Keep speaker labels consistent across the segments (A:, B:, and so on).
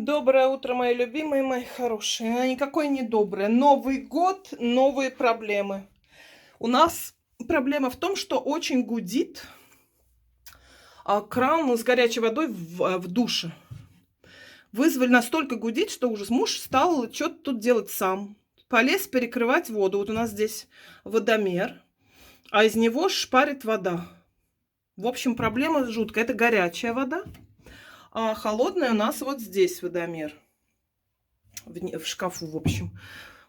A: Доброе утро, мои любимые, мои хорошие. А никакой не доброе. Новый год, новые проблемы. У нас проблема в том, что очень гудит кран с горячей водой в душе. Вызвали, настолько гудит, что ужас. Муж стал что-то тут делать сам. Полез перекрывать воду. Вот у нас здесь водомер, а из него шпарит вода. В общем, проблема жуткая. Это горячая вода, а холодная у нас вот здесь водомер. В шкафу, в общем.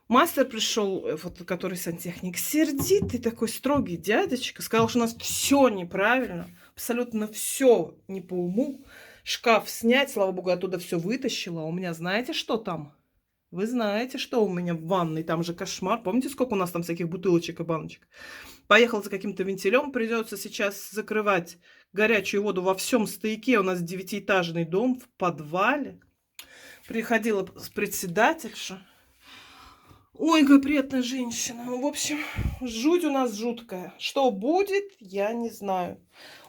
A: Мастер пришел, вот, который сантехник, сердитый такой строгий дядечка, сказал, что у нас все неправильно, абсолютно все не по уму. Шкаф снять, слава богу, оттуда все вытащила. А у меня знаете, что там? Вы знаете, что у меня в ванной? Там же кошмар. Помните, сколько у нас там всяких бутылочек и баночек? Поехал за каким-то вентилем, придется сейчас закрывать горячую воду во всем стояке. У нас 9-этажный дом в подвале. Приходила председательша. Ой, какая приятная женщина. В общем, жуть у нас жуткая. Что будет, я не знаю.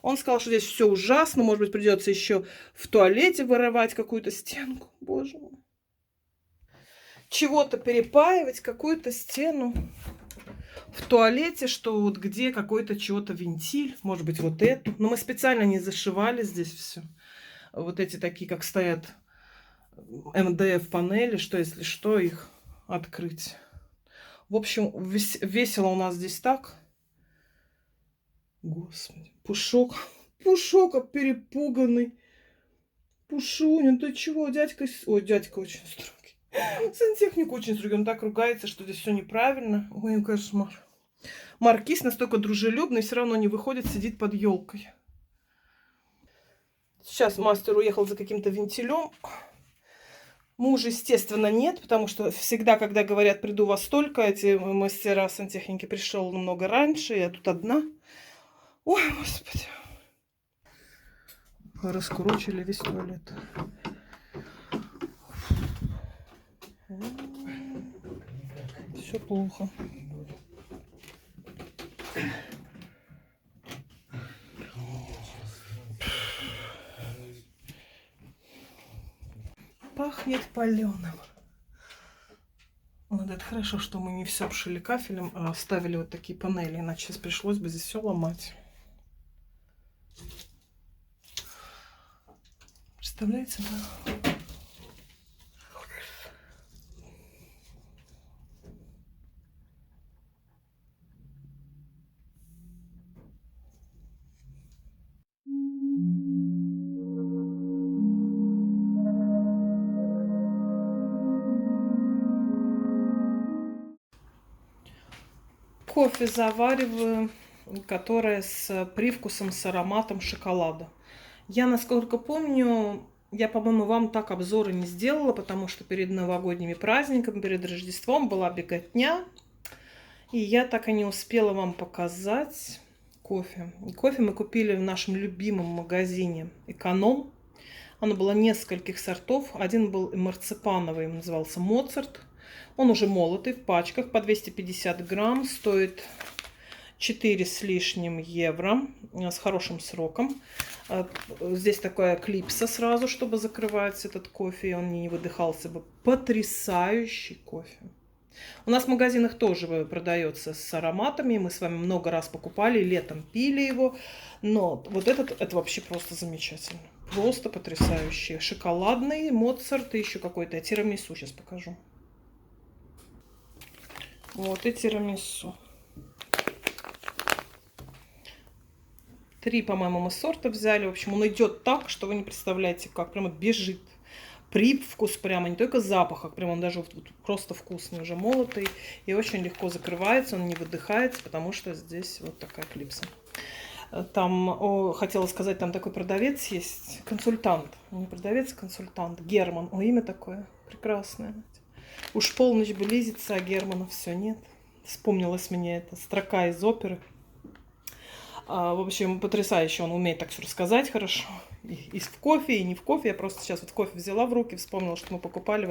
A: Он сказал, что здесь все ужасно. Может быть, придется еще в туалете вырывать какую-то стенку. Боже мой. Чего-то перепаивать, какую-то стену в туалете, что вот где какой-то чего-то вентиль. Может быть, вот эту. Но мы специально не зашивали здесь все. Вот эти такие, как стоят МДФ-панели, что если что, их открыть. В общем, весело у нас здесь так. Господи, Пушок перепуганный. Пушуня, ты чего? Дядька... Ой, дядька очень строгий. Сантехник очень строгий. Он так ругается, что здесь все неправильно. Ой, кошмар. Маркиз настолько дружелюбный, все равно не выходит, сидит под елкой. Сейчас мастер уехал за каким-то вентилем. Мужа, естественно, нет, потому что всегда, когда говорят, приду во столько, эти мастера сантехники пришел намного раньше, я тут одна. Ой, Господи. Раскурочили весь туалет. Все плохо. Пахнет паленым. Вот это хорошо, что мы не все обшили кафелем, а оставили вот такие панели, иначе пришлось бы здесь все ломать. Представляете, да? Кофе завариваю, которое с привкусом, с ароматом шоколада. Я, насколько помню, я, по-моему, вам так обзоры не сделала, потому что перед новогодними праздниками, перед Рождеством была беготня. И я так и не успела вам показать кофе. И кофе мы купили в нашем любимом магазине «Эконом». Оно было нескольких сортов. Один был марципановый, назывался «Моцарт». Он уже молотый, в пачках, по 250 грамм. Стоит 4 с лишним евро, с хорошим сроком. Здесь такая клипса сразу, чтобы закрывать этот кофе, и он не выдыхался бы. Потрясающий кофе. У нас в магазинах тоже продается с ароматами. Мы с вами много раз покупали, летом пили его. Но вот это вообще просто замечательно. Просто потрясающий. Шоколадный, Моцарт и еще какой-то. Тирамису сейчас покажу. Вот и тирамису. 3, по-моему, мы сорта взяли. В общем, он идет так, что вы не представляете, как. Прямо бежит. Привкус прямо, не только запах, а прямо он даже вот просто вкусный, уже молотый. И очень легко закрывается, он не выдыхается, потому что здесь вот такая клипса. Там, хотела сказать, там такой продавец есть, консультант. Не продавец, а консультант. Герман. О, имя такое прекрасное. Уж полночь близится, а Германа все нет. Вспомнилась мне эта строка из оперы. В общем, потрясающе. Он умеет так все рассказать хорошо. И в кофе, и не в кофе. Я просто сейчас вот кофе взяла в руки, вспомнила, что мы покупали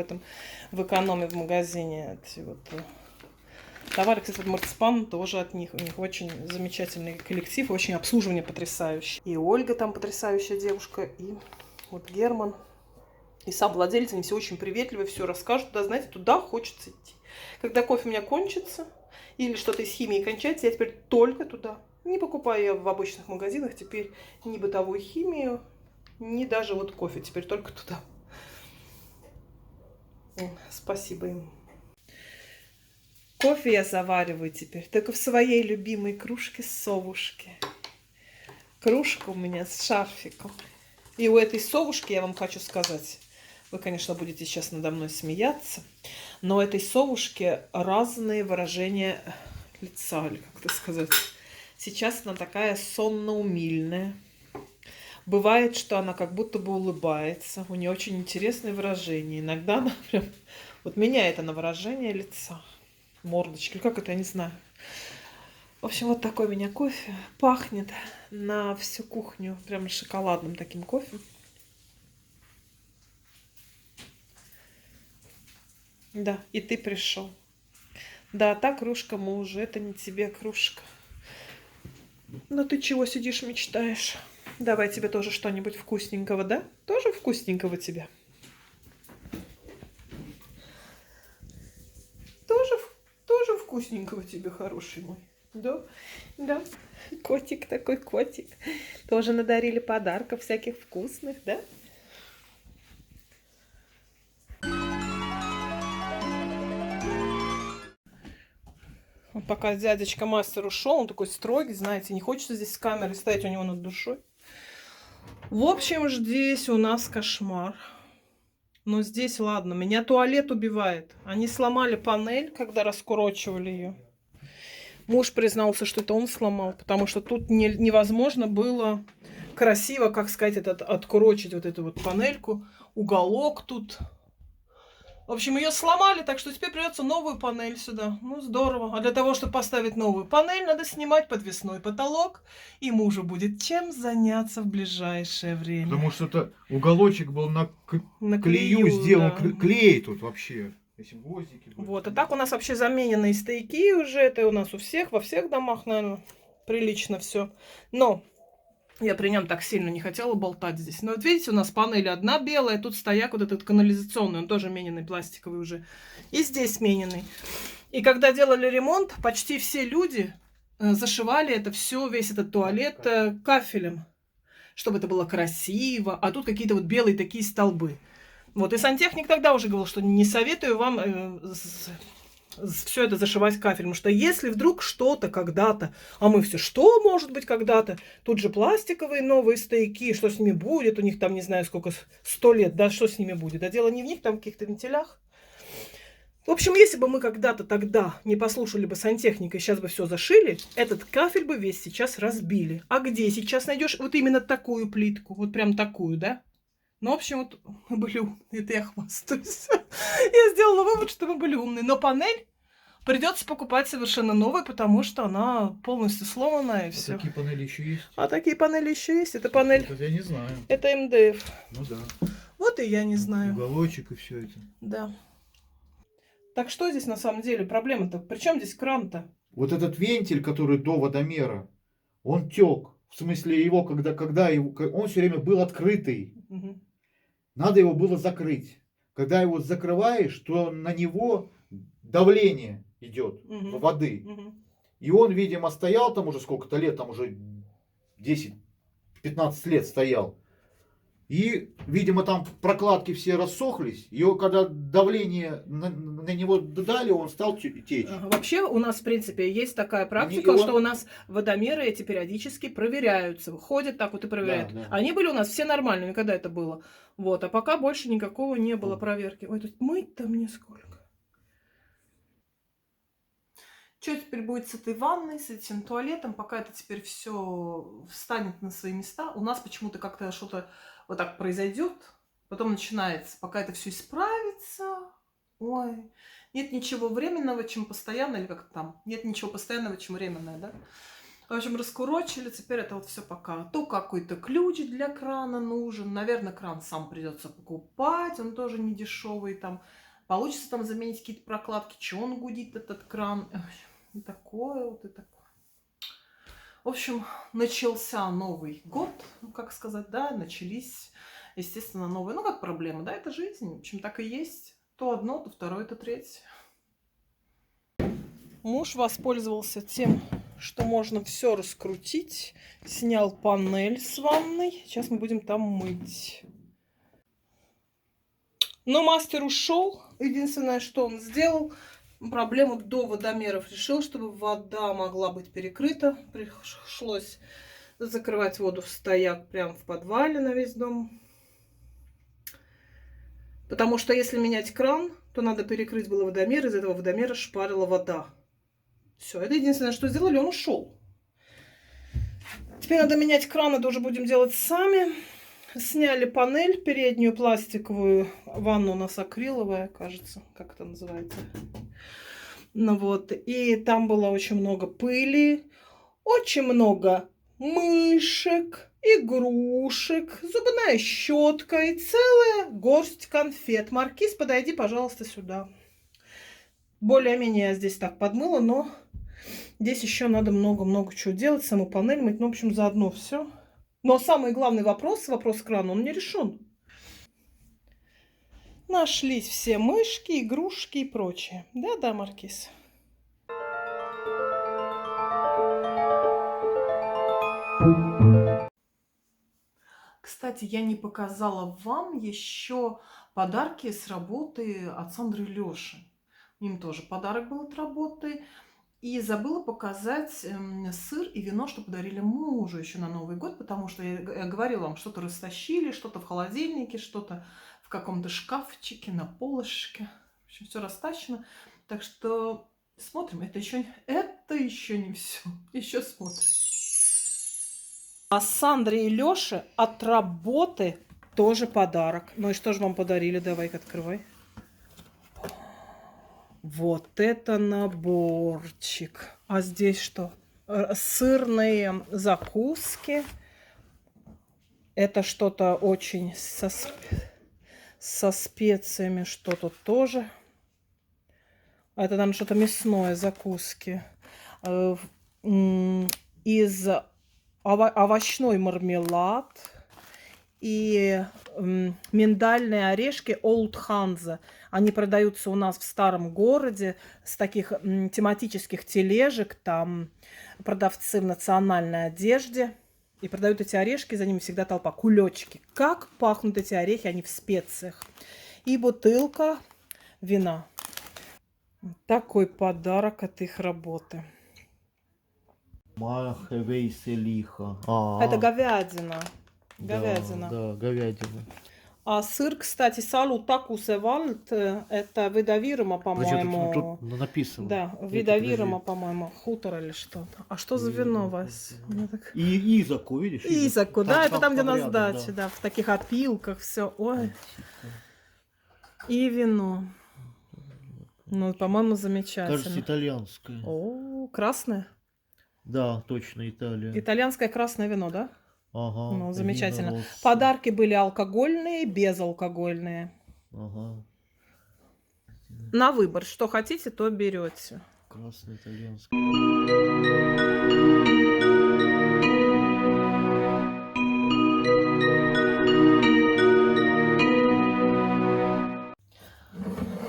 A: в экономе в магазине. Эти вот товары, кстати, вот марципан тоже от них. У них очень замечательный коллектив, очень обслуживание потрясающее. И Ольга там потрясающая девушка, и вот Герман. И сам владелец, они все очень приветливые, все расскажут. Да, знаете, туда хочется идти. Когда кофе у меня кончится, или что-то из химии кончается, я теперь только туда. Не покупаю я в обычных магазинах теперь ни бытовую химию, ни даже вот кофе. Теперь только туда. Спасибо им. Кофе я завариваю теперь только в своей любимой кружке совушки. Кружка у меня с шарфиком. И у этой совушки, я вам хочу сказать, вы, конечно, будете сейчас надо мной смеяться, но у этой совушки разные выражения лица, или как это сказать. Сейчас она такая сонно-умильная. Бывает, что она как будто бы улыбается. У нее очень интересные выражения. Иногда она прям вот меняет она выражение лица. Мордочки, как это, я не знаю. В общем, вот такой у меня кофе. Пахнет на всю кухню прям шоколадным таким кофе. Да, и ты пришел. Да, та кружка мужа, это не тебе кружка. Но ты чего сидишь, мечтаешь? Давай тебе тоже что-нибудь вкусненького, да? Тоже вкусненького тебе? Тоже вкусненького тебе, хороший мой. Да, да. Котик такой, котик. Тоже надарили подарков всяких вкусных, да? Пока дядечка мастер ушел, он такой строгий, знаете, не хочется здесь с камерой стоять у него над душой. В общем, здесь у нас кошмар. Но здесь, ладно, меня туалет убивает. Они сломали панель, когда раскурочивали ее. Муж признался, что это он сломал, потому что тут невозможно было красиво, как сказать, откурочить вот эту вот панельку. Уголок тут. В общем, ее сломали, так что теперь придется новую панель сюда. Ну, здорово. А для того, чтобы поставить новую панель, надо снимать подвесной потолок. И мужу будет чем заняться в ближайшее время.
B: Потому что это уголочек был на
A: На
B: клею сделан.
A: да.
B: Клей тут вообще. Если гвоздики были.
A: Вот, а так у нас вообще замененные стояки уже. Это у нас у всех, во всех домах, наверное, прилично все. Но я при нем так сильно не хотела болтать здесь. Но вот видите, у нас панель одна белая, тут стояк вот этот канализационный, он тоже мененный, пластиковый уже. И здесь мененный. И когда делали ремонт, почти все люди зашивали это все, весь этот туалет кафелем, чтобы это было красиво. А тут какие-то вот белые такие столбы. Вот, и сантехник тогда уже говорил, что не советую вам все это зашивать кафелем. Потому что если вдруг что-то когда-то, а мы все, что может быть когда-то, тут же пластиковые новые стояки, что с ними будет, у них там не знаю сколько, 100 лет, да, что с ними будет. А дело не в них, там в каких-то вентилях. В общем, если бы мы когда-то тогда не послушали бы сантехника и сейчас бы все зашили, этот кафель бы весь сейчас разбили. А где сейчас найдешь вот именно такую плитку? Вот прям такую, да? Ну, в общем, вот мы были умные, это я хвастаюсь. Я сделала вывод, что мы были умные. Но панель придется покупать совершенно новую, потому что она полностью сломанная и все.
B: Такие панели еще есть?
A: А такие панели еще есть. Это панель.
B: Это я не знаю.
A: Это МДФ.
B: Ну да.
A: Вот и я не знаю.
B: Уголочек и все это.
A: Да. Так что здесь на самом деле проблема-то? Причем здесь кран-то?
B: Вот этот вентиль, который до водомера, он тек. В смысле его, когда его, он все время был открытый.
A: Угу.
B: Надо его было закрыть. Когда его закрываешь, то на него давление идет воды. И он, видимо, стоял там уже сколько-то лет, там уже 10-15 лет стоял. И, видимо, там прокладки все рассохлись. И когда давление на него дали, он стал течь.
A: Вообще у нас, в принципе, есть такая практика, что у нас водомеры эти периодически проверяются. Ходят так вот и проверяют. Да, да. Они были у нас все нормальными, когда это было. Вот, а пока больше никакого не было проверки. Ой, тут мыть-то мне сколько. Что теперь будет с этой ванной, с этим туалетом, пока это теперь все встанет на свои места? У нас почему-то как-то что-то вот так произойдет, потом начинается, пока это все исправится. Ой, нет ничего временного, чем постоянно, или как там, нет ничего постоянного, чем временное, да? В общем, раскурочили, теперь это вот все пока. То какой-то ключ для крана нужен, наверное, кран сам придется покупать, он тоже не дешевый, там получится там заменить какие-то прокладки, что он гудит, этот кран. И такое вот, и такое. В общем, начался Новый год, ну, как сказать, да, начались естественно, новые. Ну, как проблема, да, это жизнь. В общем, так и есть. То одно, то второе, то третье. Муж воспользовался тем, что можно все раскрутить. Снял панель с ванной. Сейчас мы будем там мыть. Но мастер ушел. Единственное, что он сделал, проблему до водомеров решил, чтобы вода могла быть перекрыта. Пришлось закрывать воду в стояк прямо в подвале на весь дом. Потому что если менять кран, то надо перекрыть было водомер. Из этого водомера шпарила вода. Все, это единственное, что сделали, он ушел. Теперь надо менять кран, это уже будем делать сами. Сняли панель переднюю пластиковую. Ванна у нас акриловая, кажется, как это называется. Ну вот, и там было очень много пыли, очень много мышек, игрушек, зубная щетка и целая горсть конфет. Маркиз, подойди, пожалуйста, сюда. Более-менее я здесь так подмыла, но здесь еще надо много-много чего делать, саму панель мыть. Ну, в общем, заодно все. Но самый главный вопрос крана, он не решен. Нашлись все мышки, игрушки и прочее. Да-да, Маркиз. Кстати, я не показала вам еще подарки с работы от Сандры и Лёши. Им тоже подарок был от работы. И забыла показать сыр и вино, что подарили мужу еще на Новый год, потому что я говорила вам, что-то растащили, что-то в холодильнике, что-то в каком-то шкафчике, на полочке. В общем, все растащено. Так что смотрим. Это еще не все. Еще смотрим. А Сандре и Лёше от работы тоже подарок. Ну и что же вам подарили? Давай-ка открывай. Вот это наборчик. А здесь что? Сырные закуски. Это что-то очень со специями. Что тут тоже? А это, наверное, что-то мясное, закуски. Из овощной мармелад. И миндальные орешки Old Hansa. Они продаются у нас в старом городе с таких тематических тележек. Там продавцы в национальной одежде. И продают эти орешки, за ними всегда толпа. Кулечки. Как пахнут эти орехи, они в специях. И бутылка вина. Такой подарок от их работы. Это говядина. Говядина.
B: Да, говядина.
A: А сыр, кстати, Салу Такусевальд, это Видавирума, по-моему.
B: Тут написано.
A: Да, Видавирума, по-моему, хутор или что-то. А что за вино, Вась?
B: И Изаку, видишь?
A: Изаку, да, это там, где на
B: рядом,
A: сдаче, да, в таких опилках, все. Ой. И вино. Ну, по-моему, замечательно.
B: Кажется, итальянское.
A: О, красное?
B: Да, точно, Италия.
A: Итальянское красное вино, да?
B: Ага.
A: Ну, замечательно.
B: Вино,
A: Подарки были алкогольные, безалкогольные.
B: Ага.
A: На выбор. Что хотите, то берете.
B: Красное итальянское.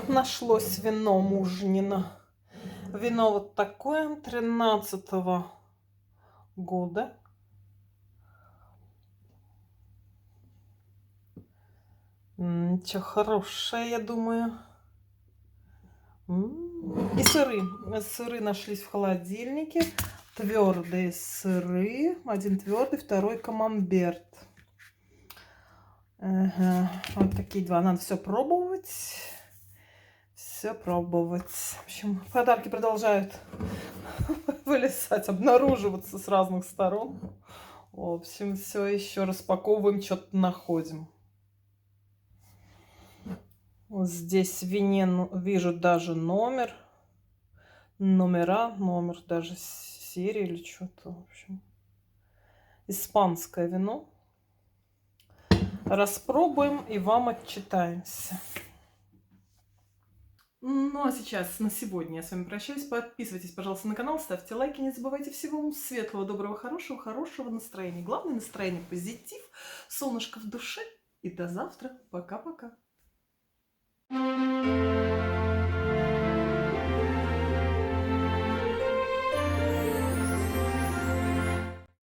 A: Нашлось вино мужнино. Вино вот такое, 13-го года. Ничего хорошее, я думаю. И сыры. Сыры нашлись в холодильнике. Твердые сыры. Один твердый, второй камамберт. Ага. Вот такие два. Надо все пробовать. Все пробовать. В общем, подарки продолжают вылезать, обнаруживаться с разных сторон. В общем, все еще распаковываем, что-то находим. Вот здесь в вине вижу даже номер. Номер даже серии или что-то. В общем, испанское вино. Распробуем и вам отчитаемся. Ну а сейчас на сегодня я с вами прощаюсь. Подписывайтесь, пожалуйста, на канал, ставьте лайки. Не забывайте всего вам светлого, доброго, хорошего настроения. Главное настроение — позитив, солнышко в душе И до завтра. Пока-пока.